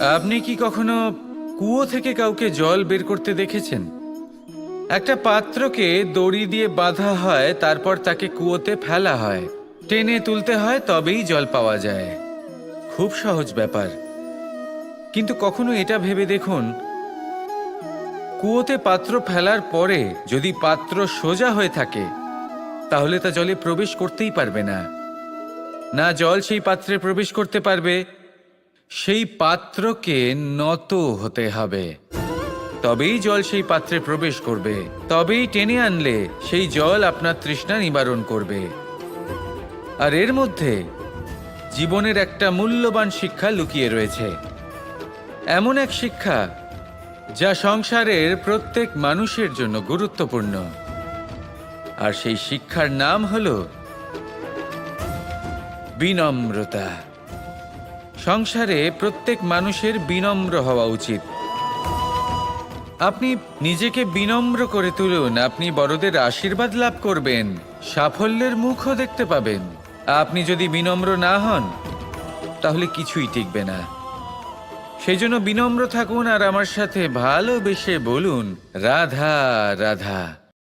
আপনি কি কখনো কুয়ো থেকে কাউকে জল বের করতে দেখেছেন? একটা পাত্রকে দড়ি দিয়ে বাঁধা হয়, তারপর তাকে কুয়োতে ফেলা হয়, টেনে তুলতে হয়, তবেই জল পাওয়া যায়। খুব সহজ ব্যাপার। কিন্তু কখনো এটা ভেবে দেখুন, কুয়োতে পাত্র ফেলার পরে যদি পাত্র সোজা হয়ে থাকে তাহলে তা জলে প্রবেশ করতেই পারবে না। না জল সেই পাত্রে প্রবেশ করতে পারবে, সেই পাত্রকে নত হতে হবে, তবেই জল সেই পাত্রে প্রবেশ করবে, তবেই টেনে আনলে সেই জল আপনার তৃষ্ণা নিবারণ করবে। আর এর মধ্যে জীবনের একটা মূল্যবান শিক্ষা লুকিয়ে রয়েছে, এমন এক শিক্ষা যা সংসারের প্রত্যেক মানুষের জন্য গুরুত্বপূর্ণ। আর সেই শিক্ষার নাম হলো বিনম্রতা। সংসারে প্রত্যেক মানুষের বিনম্র হওয়া উচিত। আপনি নিজেকে বিনম্র করে তুলুন, আপনি বড়দের আশীর্বাদ লাভ করবেন, সাফল্যের মুখও দেখতে পাবেন। আপনি যদি বিনম্র না হন তাহলে কিছুই টিকবে না। সেই জন্য বিনম্র থাকুন আর আমার সাথে ভালোবেসে বলুন, রাধা রাধা।